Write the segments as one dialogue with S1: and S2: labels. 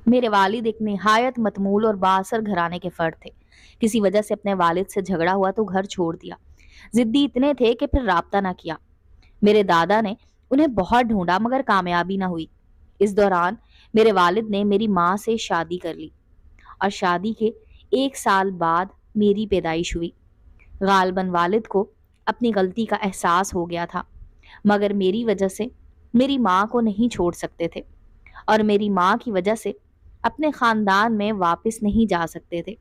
S1: میرے والد ایک نہایت متمول اور بااثر گھرانے کے فرد تھے۔ کسی وجہ سے اپنے والد سے جھگڑا ہوا تو گھر چھوڑ دیا۔ ضدی اتنے تھے کہ پھر رابطہ نہ کیا۔ میرے دادا نے انہیں بہت ڈھونڈا مگر کامیابی نہ ہوئی۔ اس دوران میرے والد نے میری ماں سے شادی کر لی اور شادی کے 1 سال بعد میری پیدائش ہوئی۔ غالباً والد کو اپنی غلطی کا احساس ہو گیا تھا، مگر میری وجہ سے میری ماں کو نہیں چھوڑ سکتے تھے اور میری ماں کی وجہ سے اپنے خاندان میں واپس نہیں جا سکتے تھے۔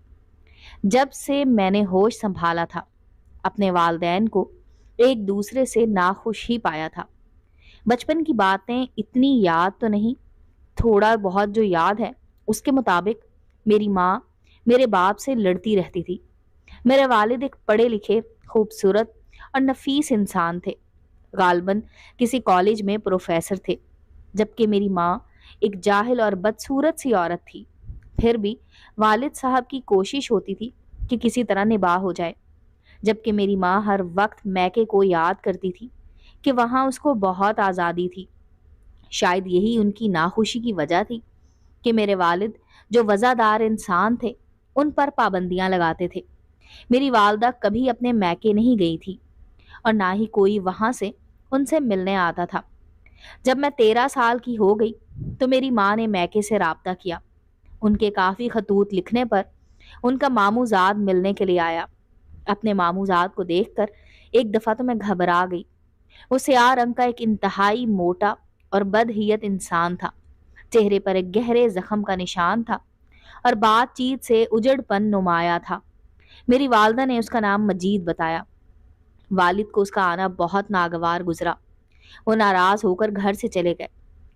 S1: جب سے میں نے ہوش سنبھالا تھا، اپنے والدین کو ایک دوسرے سے ناخوش ہی پایا تھا۔ بچپن کی باتیں اتنی یاد تو نہیں، تھوڑا بہت جو یاد ہے اس کے مطابق میری ماں میرے باپ سے لڑتی رہتی تھی۔ میرے والد ایک پڑھے لکھے، خوبصورت اور نفیس انسان تھے، غالباً کسی کالج میں پروفیسر تھے، جبکہ میری ماں ایک جاہل اور بدصورت سی عورت تھی۔ پھر بھی والد صاحب کی کوشش ہوتی تھی کہ کسی طرح نباہ ہو جائے، جبکہ میری ماں ہر وقت میکے کو یاد کرتی تھی کہ وہاں اس کو بہت آزادی تھی۔ شاید یہی ان کی ناخوشی کی وجہ تھی کہ میرے والد جو وزادار انسان تھے ان پر پابندیاں لگاتے تھے۔ میری والدہ کبھی اپنے میکے نہیں گئی تھی اور نہ ہی کوئی وہاں سے ان سے ملنے آتا تھا۔ جب میں 13 سال کی ہو گئی تو میری ماں نے میکے سے رابطہ کیا۔ ان کے کافی خطوط لکھنے پر ان کا ماموزاد ملنے کے لیے آیا۔ اپنے ماموزاد کو دیکھ کر ایک دفعہ تو میں گھبرا گئی۔ وہ سیاہ رنگ کا ایک انتہائی موٹا اور بدہیت انسان تھا۔ چہرے پر ایک گہرے زخم کا نشان تھا اور بات چیت سے اجڑ پن نمایاں تھا۔ میری والدہ نے اس کا نام مجید بتایا۔ والد کو اس کا آنا بہت ناگوار گزرا۔ وہ ناراض ہو کر گھر سے چلے گئے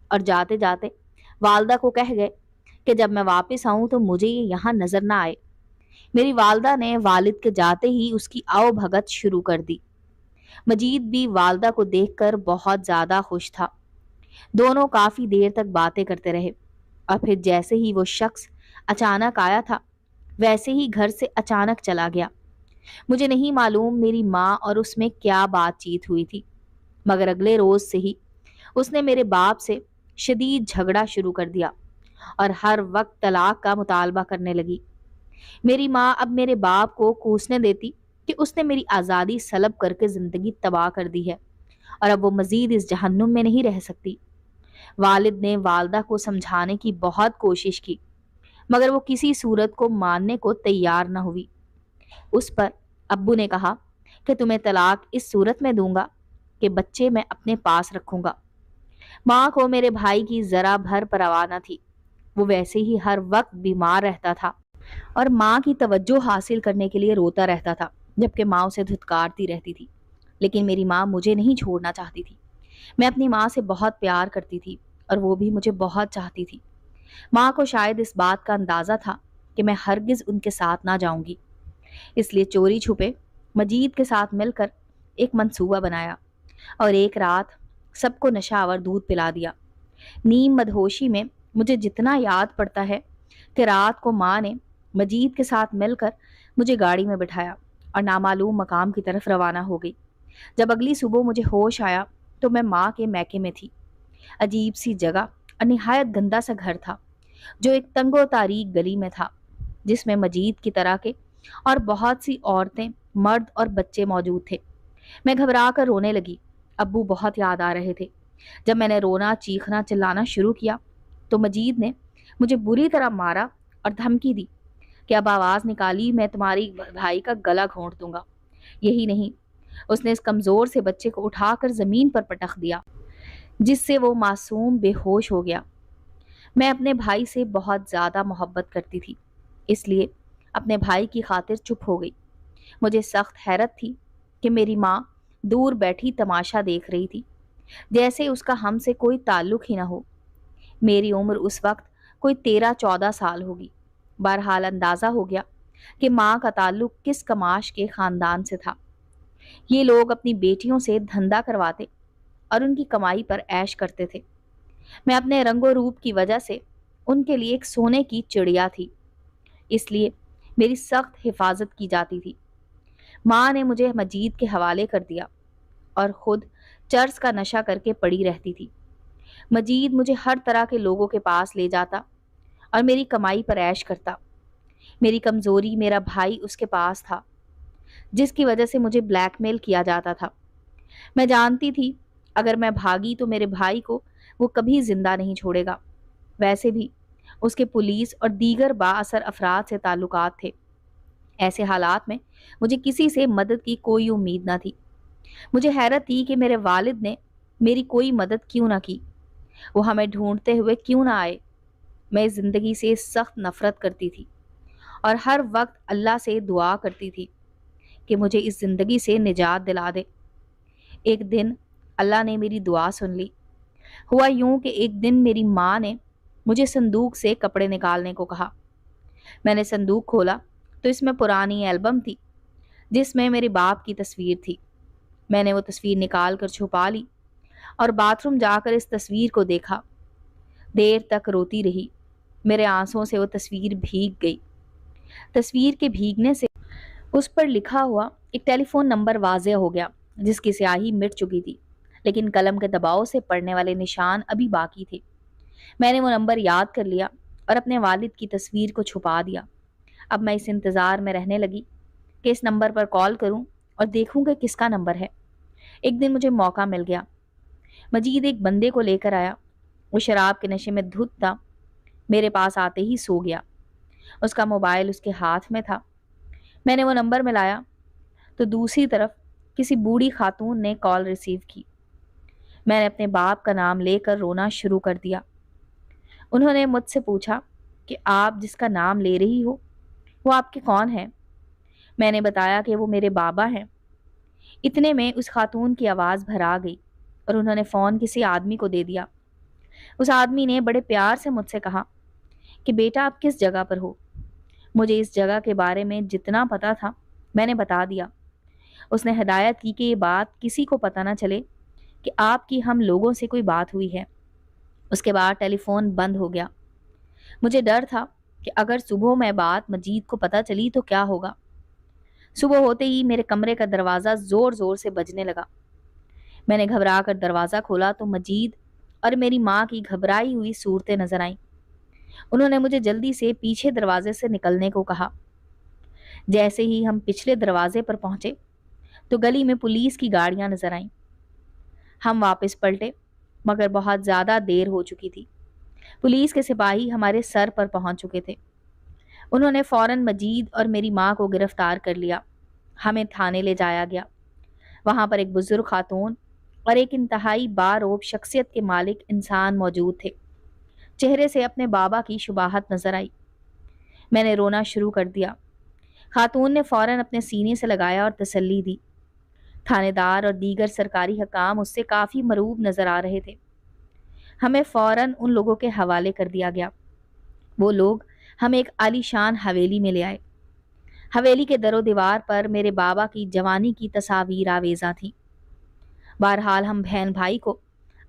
S1: اور جاتے جاتے والدہ کو کہہ گئے کہ جب میں واپس آؤں تو مجھے یہ یہاں نظر نہ آئے۔ میری والدہ نے والد کے جاتے ہی اس کی آؤ بھگت شروع کر دی۔ مجید بھی والدہ کو دیکھ کر بہت زیادہ خوش تھا۔ دونوں کافی دیر تک باتیں کرتے رہے اور پھر جیسے ہی وہ شخص اچانک آیا تھا ویسے ہی گھر سے اچانک چلا گیا۔ مجھے نہیں معلوم میری ماں اور اس میں کیا بات چیت ہوئی تھی، مگر اگلے روز سے ہی اس نے میرے باپ سے شدید جھگڑا شروع کر دیا اور ہر وقت طلاق کا مطالبہ کرنے لگی۔ میری ماں اب میرے باپ کو کوسنے دیتی کہ اس نے میری آزادی سلب کر کے زندگی تباہ کر دی ہے اور اب وہ مزید اس جہنم میں نہیں رہ سکتی۔ والد نے والدہ کو سمجھانے کی بہت کوشش کی، مگر وہ کسی صورت کو ماننے کو تیار نہ ہوئی۔ اس پر ابو نے کہا کہ تمہیں طلاق اس صورت میں دوں گا کہ بچے میں اپنے پاس رکھوں گا۔ ماں کو میرے بھائی کی ذرا بھر پرواہ نہ تھی۔ وہ ویسے ہی ہر وقت بیمار رہتا تھا اور ماں کی توجہ حاصل کرنے کے لیے روتا رہتا تھا، جبکہ ماں اسے دھتکارتی رہتی تھی۔ لیکن میری ماں مجھے نہیں چھوڑنا چاہتی تھی۔ میں اپنی ماں سے بہت پیار کرتی تھی اور وہ بھی مجھے بہت چاہتی تھی۔ ماں کو شاید اس بات کا اندازہ تھا کہ میں ہرگز ان کے ساتھ نہ جاؤں گی، اس لیے چوری چھپے مجید کے ساتھ مل کر ایک منصوبہ بنایا اور ایک رات سب کو نشہ آور دودھ پلا دیا۔ نیم مدہوشی میں مجھے جتنا یاد پڑتا ہے کہ رات کو ماں نے مجید کے ساتھ مل کر مجھے گاڑی میں بٹھایا اور نامعلوم مقام کی طرف روانہ ہو گئی۔ جب اگلی صبح مجھے ہوش آیا تو میں ماں کے میکے میں تھی۔ عجیب سی جگہ اور نہایت گندا سا گھر تھا جو ایک تنگ و تاریک گلی میں تھا، جس میں مجید کی طرح کے اور بہت سی عورتیں، مرد اور بچے موجود تھے۔ میں گھبرا کر رونے لگی۔ ابو بہت یاد آ رہے تھے۔ جب میں نے رونا، چیخنا، چلانا شروع کیا تو مجید نے مجھے بری طرح مارا اور دھمکی دی کہ اب آواز نکالی میں تمہاری بھائی کا گلا گھونٹ دوں گا۔ یہی نہیں، اس نے اس کمزور سے بچے کو اٹھا کر زمین پر پٹخ دیا جس سے وہ معصوم بے ہوش ہو گیا۔ میں اپنے بھائی سے بہت زیادہ محبت کرتی تھی، اس لیے اپنے بھائی کی خاطر چپ ہو گئی۔ مجھے سخت حیرت تھی کہ میری ماں دور بیٹھی تماشا دیکھ رہی تھی، جیسے اس کا ہم سے کوئی تعلق ہی نہ ہو۔ میری عمر اس وقت کوئی 13-14 سال ہوگی۔ بہرحال اندازہ ہو گیا کہ ماں کا تعلق کس کماش کے خاندان سے تھا۔ یہ لوگ اپنی بیٹیوں سے دھندا کرواتے اور ان کی کمائی پر عیش کرتے تھے۔ میں اپنے رنگ و روپ کی وجہ سے ان کے لیے ایک سونے کی چڑیا تھی، اس لیے میری سخت حفاظت کی جاتی تھی۔ ماں نے مجھے مجید کے حوالے کر دیا اور خود چرس کا نشہ کر کے پڑی رہتی تھی۔ مجید مجھے ہر طرح کے لوگوں کے پاس لے جاتا اور میری کمائی پر عیش کرتا۔ میری کمزوری میرا بھائی اس کے پاس تھا، جس کی وجہ سے مجھے بلیک میل کیا جاتا تھا۔ میں جانتی تھی اگر میں بھاگی تو میرے بھائی کو وہ کبھی زندہ نہیں چھوڑے گا۔ ویسے بھی اس کے پولیس اور دیگر با اثر افراد سے تعلقات تھے۔ ایسے حالات میں مجھے کسی سے مدد کی کوئی امید نہ تھی۔ مجھے حیرت تھی کہ میرے والد نے میری کوئی مدد کیوں نہ کی، وہ ہمیں ڈھونڈتے ہوئے کیوں نہ آئے۔ میں اس زندگی سے سخت نفرت کرتی تھی اور ہر وقت اللہ سے دعا کرتی تھی کہ مجھے اس زندگی سے نجات دلا دے۔ ایک دن اللہ نے میری دعا سن لی۔ ہوا یوں کہ ایک دن میری ماں نے مجھے صندوق سے کپڑے نکالنے کو کہا۔ میں نے صندوق کھولا تو اس میں پرانی البم تھی جس میں میرے باپ کی تصویر تھی۔ میں نے وہ تصویر نکال کر چھپا لی اور باتھ روم جا کر اس تصویر کو دیکھا۔ دیر تک روتی رہی۔ میرے آنسوؤں سے وہ تصویر بھیگ گئی۔ تصویر کے بھیگنے سے اس پر لکھا ہوا ایک ٹیلی فون نمبر واضح ہو گیا جس کی سیاہی مٹ چکی تھی، لیکن قلم کے دباؤ سے پڑھنے والے نشان ابھی باقی تھے۔ میں نے وہ نمبر یاد کر لیا اور اپنے والد کی تصویر کو چھپا دیا۔ اب میں اس انتظار میں رہنے لگی کہ اس نمبر پر کال کروں اور دیکھوں کہ کس کا نمبر ہے۔ ایک دن مجھے موقع مل گیا۔ مجید ایک بندے کو لے کر آیا۔ وہ شراب کے نشے میں دھت تھا۔ میرے پاس آتے ہی سو گیا۔ اس کا موبائل اس کے ہاتھ میں تھا۔ میں نے وہ نمبر ملایا تو دوسری طرف کسی بوڑھی خاتون نے کال ریسیو کی۔ میں نے اپنے باپ کا نام لے کر رونا شروع کر دیا۔ انہوں نے مجھ سے پوچھا کہ آپ جس کا نام لے رہی ہو وہ آپ کے کون ہیں؟ میں نے بتایا کہ وہ میرے بابا ہیں۔ اتنے میں اس خاتون کی آواز بھرا گئی اور انہوں نے فون کسی آدمی کو دے دیا۔ اس آدمی نے بڑے پیار سے مجھ سے کہا کہ بیٹا آپ کس جگہ پر ہو؟ مجھے اس جگہ کے بارے میں جتنا پتا تھا میں نے بتا دیا۔ اس نے ہدایت کی کہ یہ بات کسی کو پتہ نہ چلے کہ آپ کی ہم لوگوں سے کوئی بات ہوئی ہے۔ اس کے بعد ٹیلی فون بند ہو گیا۔ مجھے ڈر تھا کہ اگر صبح میں بات مجید کو پتہ چلی تو کیا ہوگا۔ صبح ہوتے ہی میرے کمرے کا دروازہ زور زور سے بجنے لگا۔ میں نے گھبرا کر دروازہ کھولا تو مجید اور میری ماں کی گھبرائی ہوئی صورتیں نظر آئیں۔ انہوں نے مجھے جلدی سے پیچھے دروازے سے نکلنے کو کہا۔ جیسے ہی ہم پچھلے دروازے پر پہنچے تو گلی میں پولیس کی گاڑیاں نظر آئیں۔ ہم واپس پلٹے مگر بہت زیادہ دیر ہو چکی تھی۔ پولیس کے سپاہی ہمارے سر پر پہنچ چکے تھے۔ انہوں نے فوراً مجید اور میری ماں کو گرفتار کر لیا۔ ہمیں تھانے لے جایا گیا۔ وہاں پر ایک بزرگ خاتون اور ایک انتہائی باروب شخصیت کے مالک انسان موجود تھے۔ چہرے سے اپنے بابا کی شباہت نظر آئی۔ میں نے رونا شروع کر دیا۔ خاتون نے فوراً اپنے سینے سے لگایا اور تسلی دی۔ تھانے دار اور دیگر سرکاری حکام اس سے کافی مرعوب نظر آ رہے تھے۔ ہمیں فوراً ان لوگوں کے حوالے کر دیا گیا۔ وہ لوگ ہمیں ایک عالی شان حویلی میں لے آئے۔ حویلی کے در و دیوار پر میرے بابا کی جوانی کی تصاویر آویزاں تھیں۔ بہرحال ہم بہن بھائی کو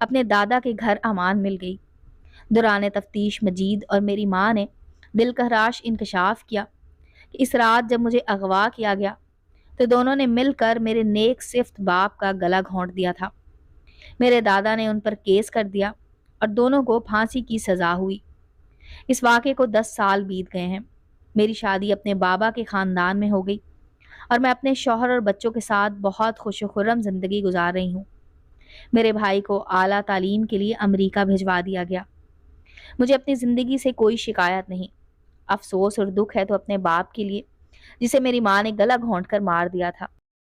S1: اپنے دادا کے گھر امان مل گئی۔ دوران تفتیش مجید اور میری ماں نے دلکہراش انکشاف کیا کہ اس رات جب مجھے اغوا کیا گیا تو دونوں نے مل کر میرے نیک صفت باپ کا گلا گھونٹ دیا تھا۔ میرے دادا نے ان پر کیس کر دیا اور دونوں کو پھانسی کی سزا ہوئی۔ اس واقعے کو 10 سال بیت گئے ہیں۔ میری شادی اپنے بابا کے خاندان میں ہو گئی اور میں اپنے شوہر اور بچوں کے ساتھ بہت خوش و خرم زندگی گزار رہی ہوں۔ میرے بھائی کو اعلیٰ تعلیم کے لیے امریکہ بھجوا دیا گیا۔ مجھے اپنی زندگی سے کوئی شکایت نہیں۔ افسوس اور دکھ ہے تو اپنے باپ کے لیے جسے میری ماں نے گلا گھونٹ کر مار دیا تھا۔